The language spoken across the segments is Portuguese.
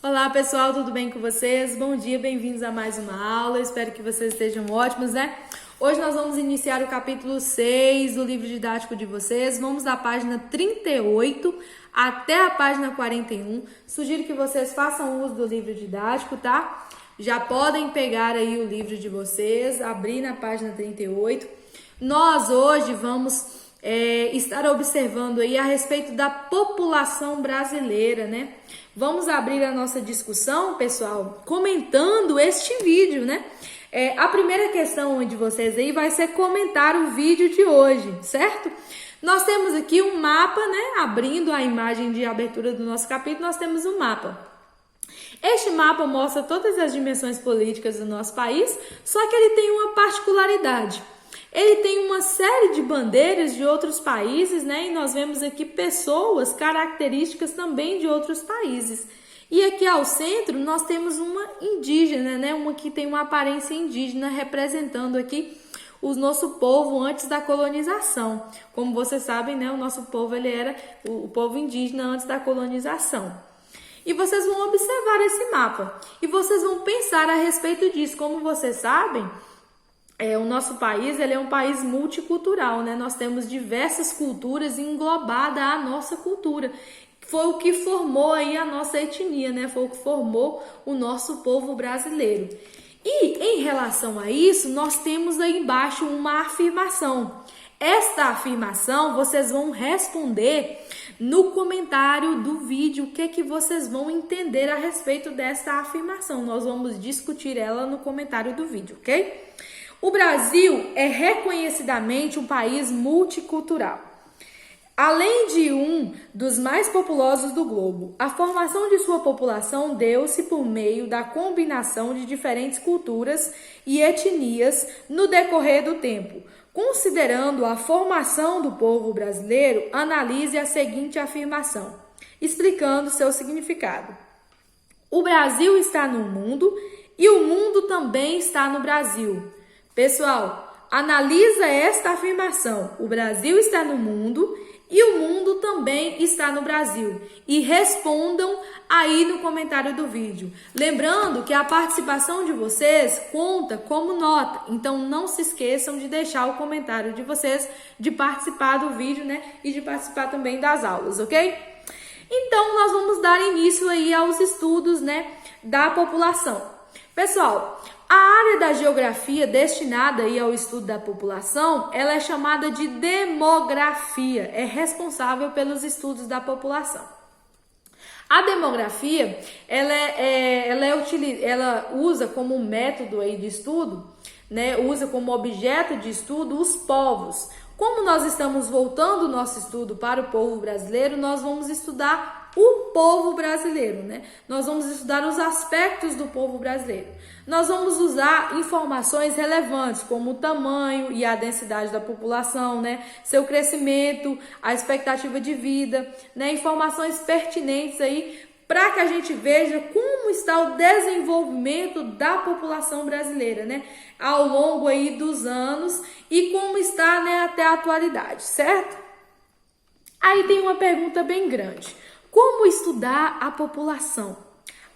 Olá pessoal, tudo bem com vocês? Bom dia, bem-vindos a mais uma aula, espero que vocês estejam ótimos, né? Hoje nós vamos iniciar o capítulo 6 do livro didático de vocês, vamos da página 38 até a página 41, sugiro que vocês façam uso do livro didático, tá? Já podem pegar aí o livro de vocês, abrir na página 38, nós hoje vamos estar observando aí a respeito da população brasileira, né? Vamos abrir a nossa discussão, pessoal, comentando este vídeo, né? A primeira questão de vocês aí vai ser comentar o vídeo de hoje, certo? Nós temos aqui um mapa, né? Abrindo a imagem de abertura do nosso capítulo, nós temos um mapa. Este mapa mostra todas as dimensões políticas do nosso país, só que ele tem uma particularidade. Ele tem uma série de bandeiras de outros países, né? E nós vemos aqui pessoas características também de outros países. E aqui ao centro nós temos uma indígena, né? Uma que tem uma aparência indígena representando aqui o nosso povo antes da colonização. Como vocês sabem, né? O nosso povo ele era o povo indígena antes da colonização. E vocês vão observar esse mapa e vocês vão pensar a respeito disso. Como vocês sabem, o nosso país ele é um país multicultural, né? Nós temos diversas culturas englobadas à nossa cultura. Foi o que formou aí a nossa etnia, né? Foi o que formou o nosso povo brasileiro. E em relação a isso, nós temos aí embaixo uma afirmação. Esta afirmação vocês vão responder no comentário do vídeo o que vocês vão entender a respeito desta afirmação. Nós vamos discutir ela no comentário do vídeo, ok? O Brasil é reconhecidamente um país multicultural. Além de um dos mais populosos do globo, a formação de sua população deu-se por meio da combinação de diferentes culturas e etnias no decorrer do tempo. Considerando a formação do povo brasileiro, analise a seguinte afirmação, explicando seu significado. O Brasil está no mundo e o mundo também está no Brasil. Pessoal, analisa esta afirmação. O Brasil está no mundo e o mundo também está no Brasil. E respondam aí no comentário do vídeo. Lembrando que a participação de vocês conta como nota. Então não se esqueçam de deixar o comentário de vocês, de participar do vídeo, né? E de participar também das aulas, ok? Então nós vamos dar início aí aos estudos, né, da população. Pessoal, a área da geografia destinada aí ao estudo da população, ela é chamada de demografia, é responsável pelos estudos da população. A demografia, ela usa como método aí de estudo, né, usa como objeto de estudo os povos. Como nós estamos voltando o nosso estudo para o povo brasileiro, nós vamos estudar o povo brasileiro, né? Nós vamos estudar os aspectos do povo brasileiro. Nós vamos usar informações relevantes, como o tamanho e a densidade da população, né? Seu crescimento, a expectativa de vida, né? Informações pertinentes aí para que a gente veja como está o desenvolvimento da população brasileira, né? Ao longo aí dos anos e como está, né, até a atualidade, certo? Aí tem uma pergunta bem grande. Como estudar a população?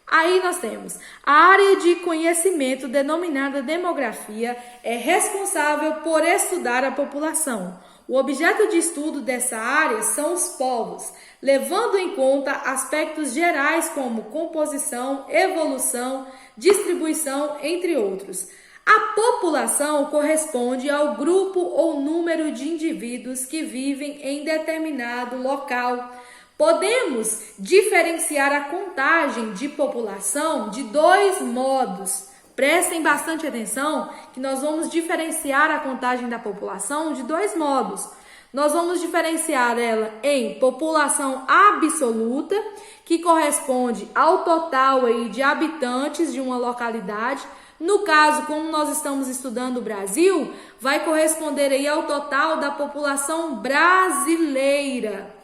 Aí nós temos a área de conhecimento denominada demografia é responsável por estudar a população. O objeto de estudo dessa área são os povos, levando em conta aspectos gerais como composição, evolução, distribuição, entre outros. A população corresponde ao grupo ou número de indivíduos que vivem em determinado local. Podemos diferenciar a contagem de população de dois modos. Prestem bastante atenção que nós vamos diferenciar a contagem da população de dois modos. Nós vamos diferenciar ela em população absoluta, que corresponde ao total aí de habitantes de uma localidade. No caso, como nós estamos estudando o Brasil, vai corresponder aí ao total da população brasileira.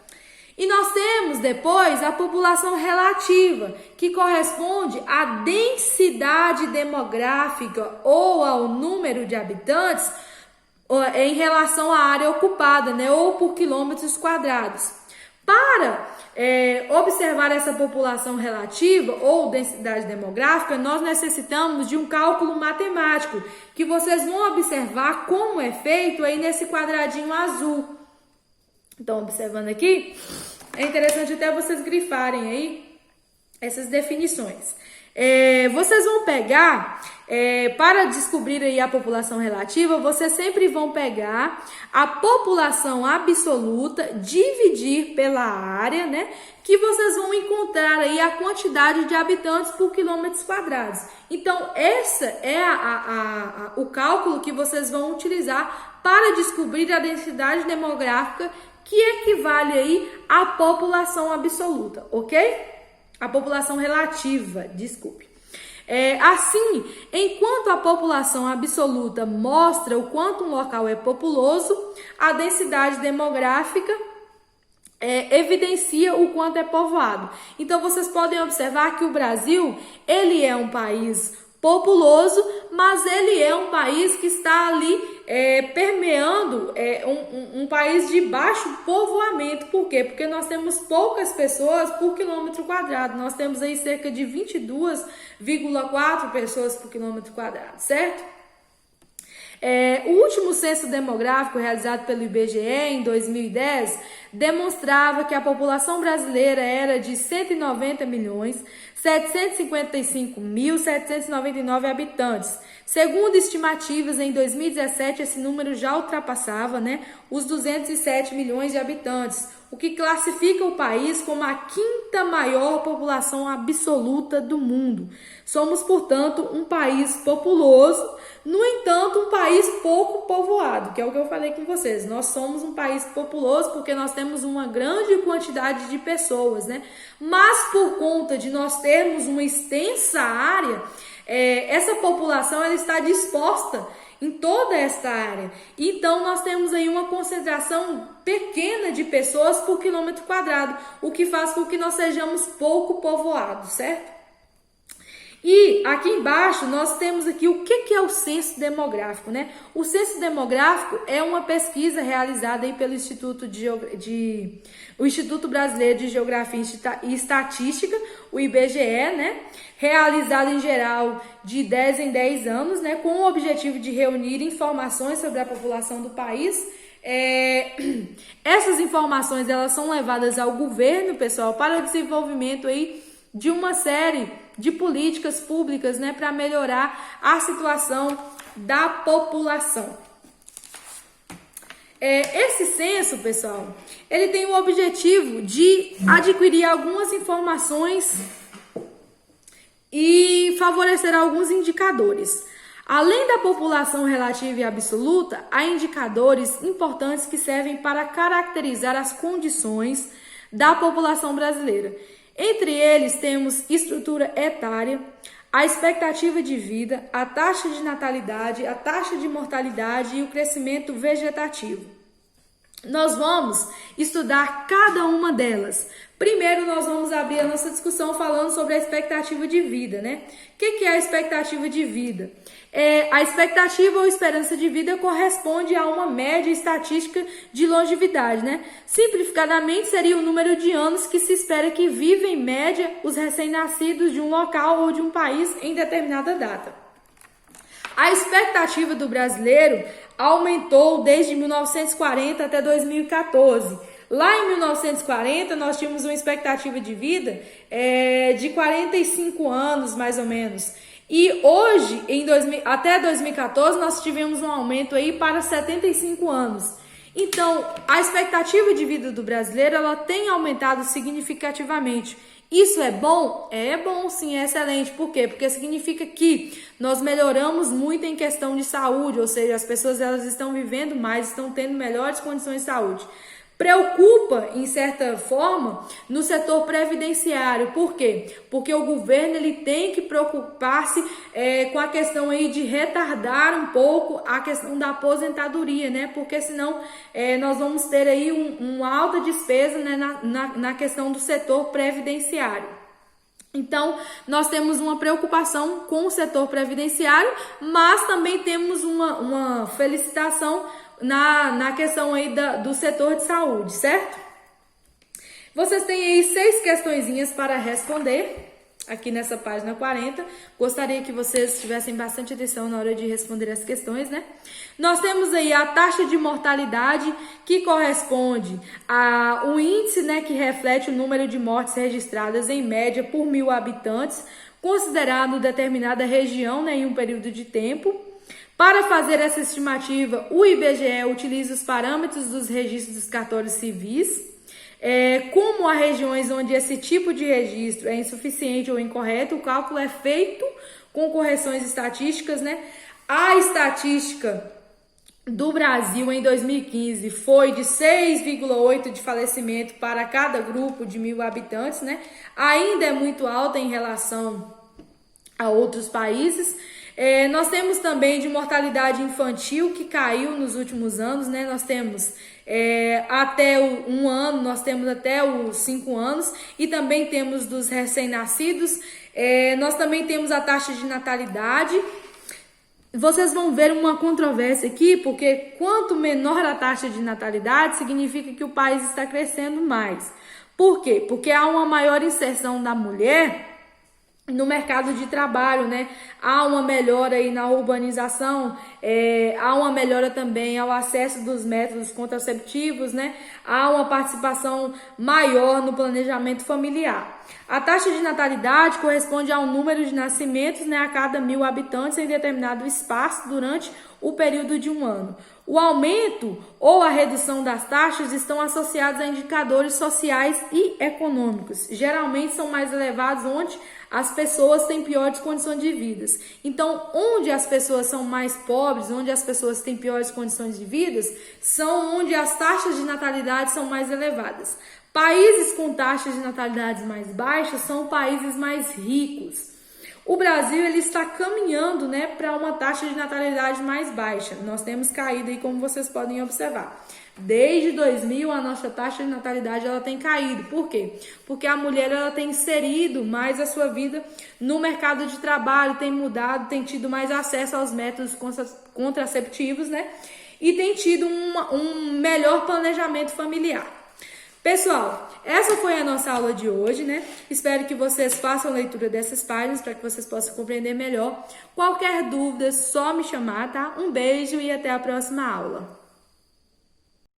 E nós temos depois a população relativa, que corresponde à densidade demográfica ou ao número de habitantes em relação à área ocupada, né, ou por quilômetros quadrados. Para observar essa população relativa ou densidade demográfica, nós necessitamos de um cálculo matemático, que vocês vão observar como é feito aí nesse quadradinho azul. Então, observando aqui, é interessante até vocês grifarem aí essas definições. Vocês vão pegar, para descobrir aí a população relativa, vocês sempre vão pegar a população absoluta, dividir pela área, né? Que vocês vão encontrar aí a quantidade de habitantes por quilômetros quadrados. Então, essa é o cálculo que vocês vão utilizar para descobrir a densidade demográfica, que equivale aí à população absoluta, ok? A população relativa, desculpe. Assim, enquanto a população absoluta mostra o quanto um local é populoso, a densidade demográfica evidencia o quanto é povoado. Então, vocês podem observar que o Brasil, ele é um país populoso, mas ele é um país que está ali permeando um país de baixo povoamento. Por quê? Porque nós temos poucas pessoas por quilômetro quadrado. Nós temos aí cerca de 22,4 pessoas por quilômetro quadrado, certo? O último censo demográfico realizado pelo IBGE em 2010 demonstrava que a população brasileira era de 190.755.799 habitantes. Segundo estimativas, em 2017 esse número já ultrapassava, os 207 milhões de habitantes, o que classifica o país como a quinta maior população absoluta do mundo. Somos, portanto, um país populoso, no entanto, um país pouco povoado, que é o que eu falei com vocês. Nós somos um país populoso porque nós temos uma grande quantidade de pessoas, Mas por conta de nós termos uma extensa área, essa população ela está disposta em toda esta área. Então, nós temos aí uma concentração pequena de pessoas por quilômetro quadrado, o que faz com que nós sejamos pouco povoados, certo? E aqui embaixo nós temos aqui o que é o censo demográfico, O censo demográfico é uma pesquisa realizada aí pelo Instituto Brasileiro de Geografia e Estatística, o IBGE, realizada em geral de 10 em 10 anos, com o objetivo de reunir informações sobre a população do país. Essas informações elas são levadas ao governo, pessoal, para o desenvolvimento aí de uma série de políticas públicas, para melhorar a situação da população. Esse censo, pessoal, ele tem o objetivo de adquirir algumas informações e favorecer alguns indicadores. Além da população relativa e absoluta, há indicadores importantes que servem para caracterizar as condições da população brasileira. Entre eles temos estrutura etária, a expectativa de vida, a taxa de natalidade, a taxa de mortalidade e o crescimento vegetativo. Nós vamos estudar cada uma delas. Primeiro, nós vamos abrir a nossa discussão falando sobre a expectativa de vida, O que é a expectativa de vida? A expectativa ou esperança de vida corresponde a uma média estatística de longevidade, Simplificadamente, seria o número de anos que se espera que vivem, em média, os recém-nascidos de um local ou de um país em determinada data. A expectativa do brasileiro aumentou desde 1940 até 2014. Lá em 1940, nós tínhamos uma expectativa de vida de 45 anos, mais ou menos. E hoje, até 2014, nós tivemos um aumento aí para 75 anos. Então, a expectativa de vida do brasileiro ela tem aumentado significativamente. Isso é bom? É bom, sim, é excelente. Por quê? Porque significa que nós melhoramos muito em questão de saúde, ou seja, as pessoas elas estão vivendo mais, estão tendo melhores condições de saúde. Preocupa, em certa forma, no setor previdenciário. Por quê? Porque o governo ele tem que preocupar-se com a questão aí de retardar um pouco a questão da aposentadoria, Porque senão nós vamos ter aí uma alta despesa na questão do setor previdenciário. Então, nós temos uma preocupação com o setor previdenciário, mas também temos uma felicitação na questão aí do setor de saúde, certo? Vocês têm aí 6 questõezinhas para responder aqui nessa página 40. Gostaria que vocês tivessem bastante atenção na hora de responder as questões, né? Nós temos aí a taxa de mortalidade, que corresponde ao índice, né, que reflete o número de mortes registradas em média por 1.000 habitantes, considerado determinada região, né, em um período de tempo. Para fazer essa estimativa, o IBGE utiliza os parâmetros dos registros dos cartórios civis. Como há regiões onde esse tipo de registro é insuficiente ou incorreto, o cálculo é feito com correções estatísticas, né? A estatística do Brasil em 2015 foi de 6,8 de falecimento para cada grupo de 1.000 habitantes, né? Ainda é muito alta em relação a outros países. Nós temos também de mortalidade infantil, que caiu nos últimos anos, né? Nós temos até 1 ano, nós temos até os 5 anos, e também temos dos recém-nascidos. Nós também temos a taxa de natalidade. Vocês vão ver uma controvérsia aqui, porque quanto menor a taxa de natalidade, significa que o país está crescendo mais. Por quê? Porque há uma maior inserção da mulher no mercado de trabalho, né? Há uma melhora aí na urbanização, há uma melhora também ao acesso dos métodos contraceptivos, né? Há uma participação maior no planejamento familiar. A taxa de natalidade corresponde ao número de nascimentos, né, a cada 1.000 habitantes em determinado espaço durante o período de 1 ano. O aumento ou a redução das taxas estão associados a indicadores sociais e econômicos. Geralmente são mais elevados onde as pessoas têm piores condições de vida. Então, onde as pessoas são mais pobres, onde as pessoas têm piores condições de vida, são onde as taxas de natalidade são mais elevadas. Países com taxas de natalidade mais baixas são países mais ricos. O Brasil ele está caminhando, né, para uma taxa de natalidade mais baixa. Nós temos caído aí, como vocês podem observar. Desde 2000 a nossa taxa de natalidade ela tem caído. Por quê? Porque a mulher ela tem inserido mais a sua vida no mercado de trabalho, tem mudado, tem tido mais acesso aos métodos contraceptivos, né? E tem tido um melhor planejamento familiar. Pessoal, essa foi a nossa aula de hoje, né? Espero que vocês façam a leitura dessas páginas para que vocês possam compreender melhor. Qualquer dúvida, só me chamar, tá? Um beijo e até a próxima aula.